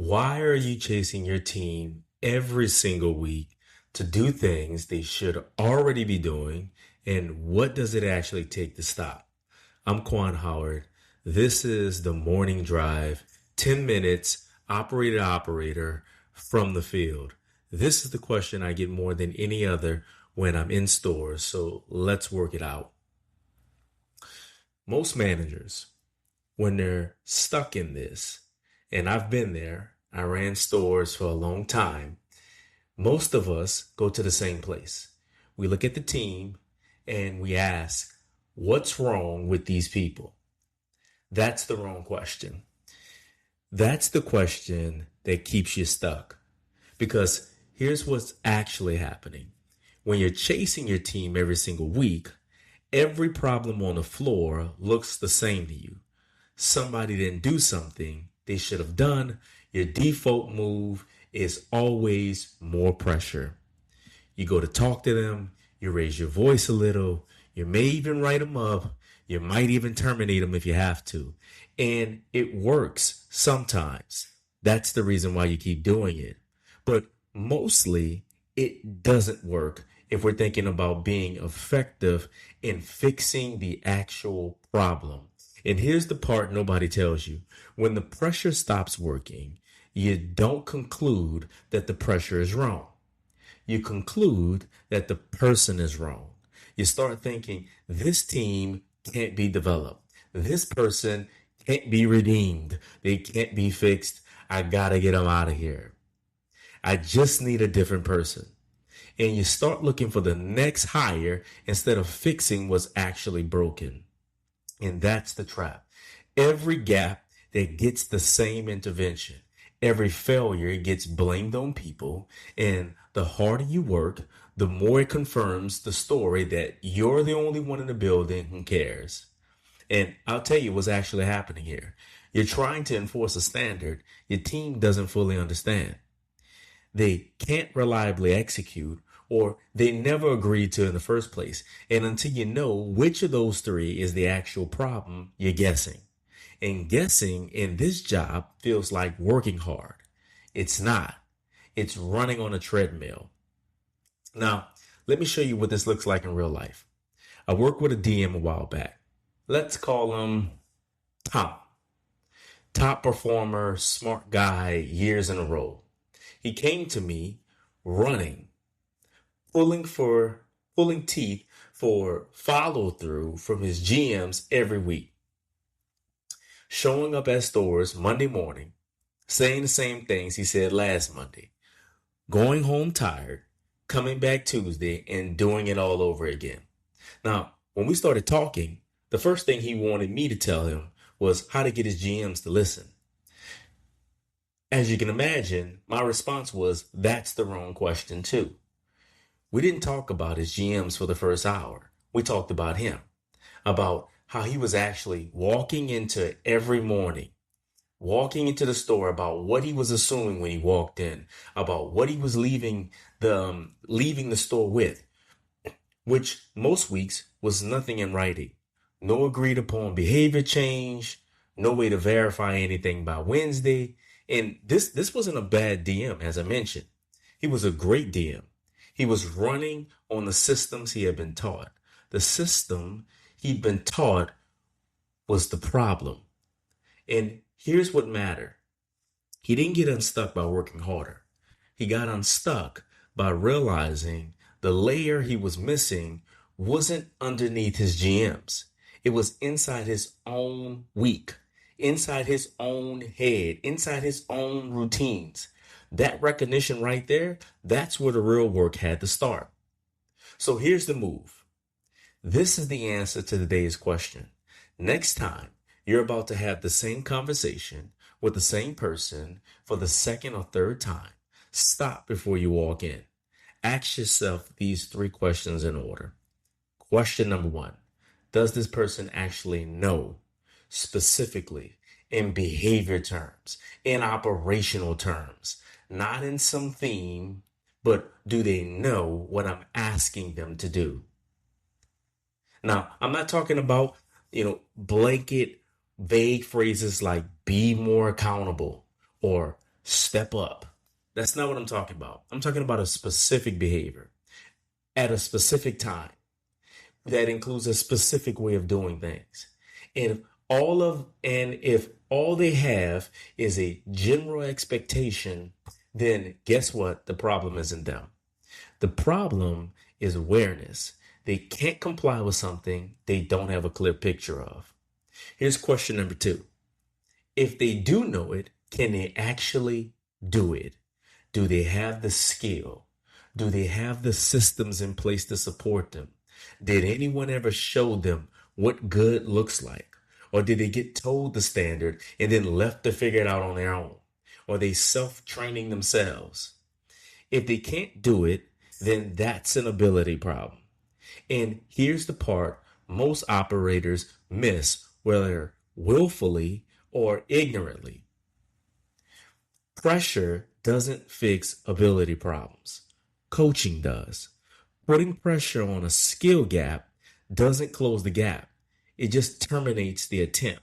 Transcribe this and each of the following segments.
Why are you chasing your team every single week to do things they should already be doing? And what does it actually take to stop? I'm Quan Howard. This is the morning drive, 10 minutes, operator to operator from the field. This is the question I get more than any other when I'm in stores. So let's work it out. Most managers, when they're stuck in this, and I've been there, I ran stores for a long time. Most of us go to the same place. We look at the team and we ask, what's wrong with these people? That's the wrong question. That's the question that keeps you stuck. Because here's what's actually happening. When you're chasing your team every single week, every problem on the floor looks the same to you. Somebody didn't do something they should have done. Your default move is always more pressure. You go to talk to them, you raise your voice a little, you may even write them up, you might even terminate them if you have to. And it works sometimes. That's the reason why you keep doing it. But mostly it doesn't work if we're thinking about being effective in fixing the actual problem. And here's the part nobody tells you. When the pressure stops working, you don't conclude that the pressure is wrong. You conclude that the person is wrong. You start thinking, this team can't be developed. This person can't be redeemed. They can't be fixed. I gotta get them out of here. I just need a different person. And you start looking for the next hire instead of fixing what's actually broken. And that's the trap. Every gap that gets the same intervention, every failure gets blamed on people. And the harder you work, the more it confirms the story that you're the only one in the building who cares. And I'll tell you what's actually happening here. You're trying to enforce a standard your team doesn't fully understand. They can't reliably execute, or they never agreed to in the first place. And until you know which of those three is the actual problem, you're guessing. And guessing in this job feels like working hard. It's not. It's running on a treadmill. Now, let me show you what this looks like in real life. I worked with a DM a while back. Let's call him Tom. Top performer, smart guy, years in a row. He came to me running, pulling teeth for follow through from his GMs every week, showing up at stores Monday morning, saying the same things he said last Monday, going home tired, coming back Tuesday, and doing it all over again. Now, when we started talking, the first thing he wanted me to tell him was how to get his GMs to listen. As you can imagine, my response was, that's the wrong question too. We didn't talk about his GMs for the first hour. We talked about him, about how he was actually walking into every morning, walking into the store, about what he was assuming when he walked in, about what he was leaving the store with, which most weeks was nothing in writing. No agreed upon behavior change, no way to verify anything by Wednesday. And this wasn't a bad DM, as I mentioned. He was a great DM. He was running on the systems he had been taught. The system he'd been taught was the problem. And here's what mattered. He didn't get unstuck by working harder. He got unstuck by realizing the layer he was missing wasn't underneath his GMs. It was inside his own week, inside his own head, inside his own routines. That recognition right there, that's where the real work had to start. So here's the move. This is the answer to today's question. Next time you're about to have the same conversation with the same person for the second or third time, stop before you walk in. Ask yourself these three questions in order. Question number one, does this person actually know specifically in behavior terms, in operational terms, not in some theme, but do they know what I'm asking them to do? Now, I'm not talking about, blanket vague phrases like be more accountable or step up. That's not what I'm talking about. I'm talking about a specific behavior at a specific time that includes a specific way of doing things. And if all they have is a general expectation, then guess what? The problem isn't them. The problem is awareness. They can't comply with something they don't have a clear picture of. Here's question number 2. If they do know it, can they actually do it? Do they have the skill? Do they have the systems in place to support them? Did anyone ever show them what good looks like? Or did they get told the standard and then left to figure it out on their own? Or they self-training themselves? If they can't do it, then that's an ability problem. And here's the part most operators miss, whether willfully or ignorantly. Pressure doesn't fix ability problems. Coaching does. Putting pressure on a skill gap doesn't close the gap. It just terminates the attempt.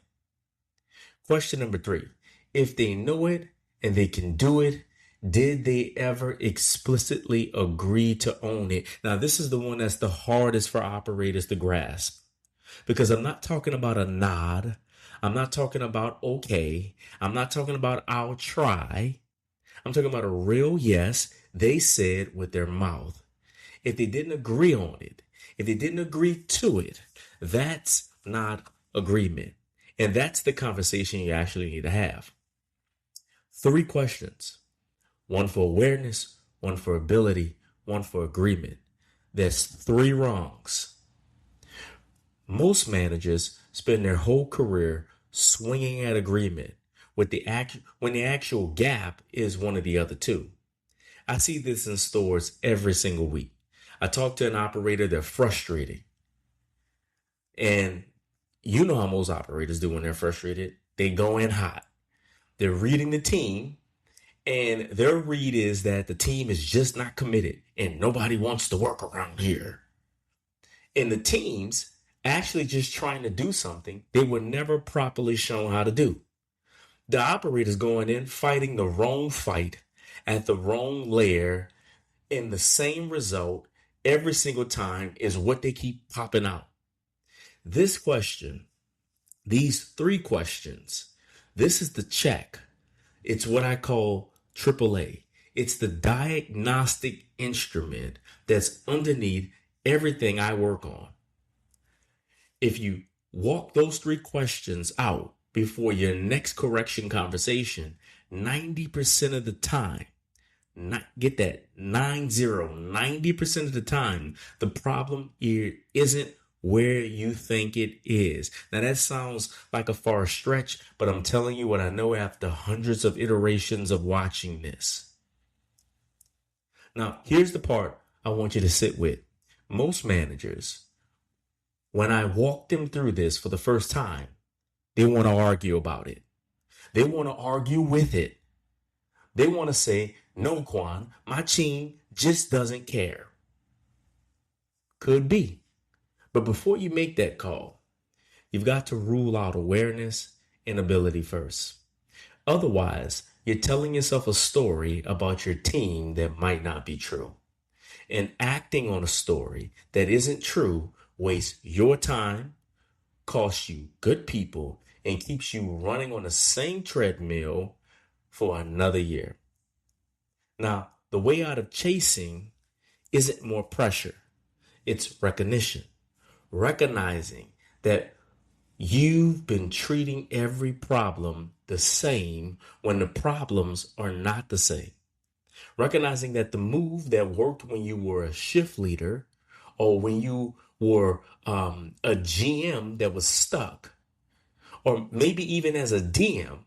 Question number 3. If they know it and they can do it, did they ever explicitly agree to own it? Now, this is the one that's the hardest for operators to grasp, because I'm not talking about a nod. I'm not talking about okay. I'm not talking about I'll try. I'm talking about a real yes they said with their mouth. If they didn't agree on it, if they didn't agree to it, that's not agreement. And that's the conversation you actually need to have. 3 questions. One for awareness, one for ability, one for agreement. There's 3 wrongs. Most managers spend their whole career swinging at agreement when the actual gap is one of the other 2. I see this in stores every single week. I talk to an operator, they're frustrated. And you know how most operators do when they're frustrated. They go in hot. They're reading the team, and their read is that the team is just not committed and nobody wants to work around here. And the team's actually just trying to do something they were never properly shown how to do. The operator's going in fighting the wrong fight at the wrong layer, and the same result every single time is what they keep popping out. This question, these 3 questions, this is the check. It's what I call AAA. It's the diagnostic instrument that's underneath everything I work on. If you walk those 3 questions out before your next correction conversation, 90% of the time, get that, 90% of the time, the problem here isn't where you think it is. Now that sounds like a far stretch, but I'm telling you what I know after hundreds of iterations of watching this. Now, here's the part I want you to sit with. Most managers, when I walk them through this for the first time, they want to argue about it. They want to argue with it. They want to say, no, Quan, my team just doesn't care. Could be. But before you make that call, you've got to rule out awareness and ability first. Otherwise, you're telling yourself a story about your team that might not be true. And acting on a story that isn't true wastes your time, costs you good people, and keeps you running on the same treadmill for another year. Now, the way out of chasing isn't more pressure. It's recognition. Recognizing that you've been treating every problem the same when the problems are not the same. Recognizing that the move that worked when you were a shift leader or when you were a GM that was stuck, or maybe even as a DM,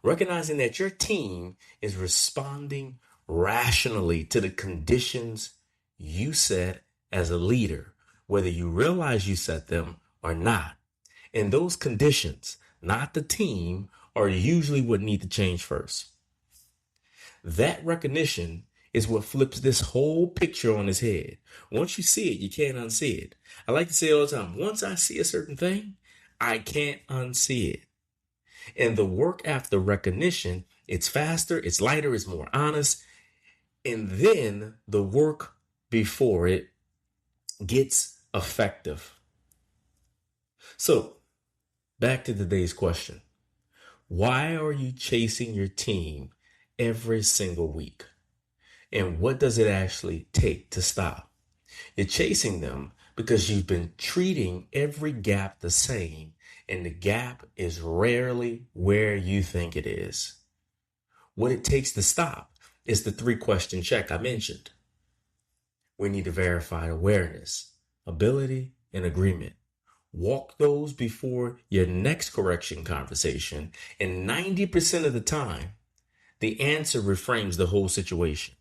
recognizing that your team is responding rationally to the conditions you set as a leader, whether you realize you set them or not. And those conditions, not the team, are usually what need to change first. That recognition is what flips this whole picture on its head. Once you see it, you can't unsee it. I like to say all the time, once I see a certain thing, I can't unsee it. And the work after recognition It's faster, it's lighter, it's more honest. And then the work before it gets effective. So, back to today's question. Why are you chasing your team every single week? And what does it actually take to stop? You're chasing them because you've been treating every gap the same, and the gap is rarely where you think it is. What it takes to stop is the 3-question check I mentioned. We need to verify awareness, ability, and agreement. Walk those before your next correction conversation, and 90% of the time, the answer reframes the whole situation.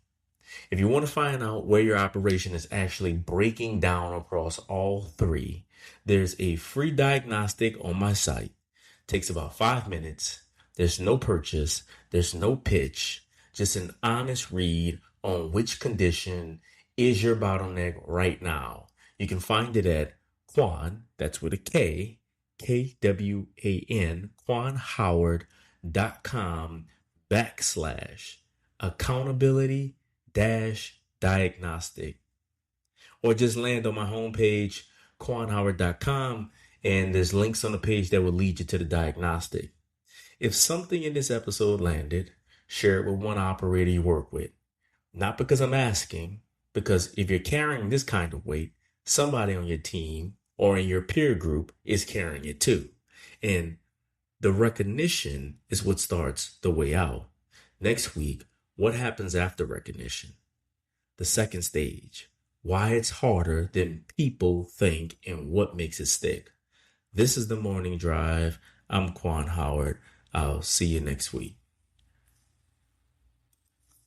If you want to find out where your operation is actually breaking down across all 3, there's a free diagnostic on my site. It takes about 5 minutes. There's no purchase. There's no pitch. Just an honest read on which condition is your bottleneck right now. You can find it at Quan, that's with a K, KWAN, QuanHoward.com/accountability diagnostic, or just land on my homepage, QuanHoward.com, and there's links on the page that will lead you to the diagnostic. If something in this episode landed, share it with one operator you work with. Not because I'm asking, because if you're carrying this kind of weight, somebody on your team or in your peer group is carrying it too. And the recognition is what starts the way out. Next week, what happens after recognition? The second stage, why it's harder than people think and what makes it stick. This is the Morning Drive. I'm Quan Howard. I'll see you next week.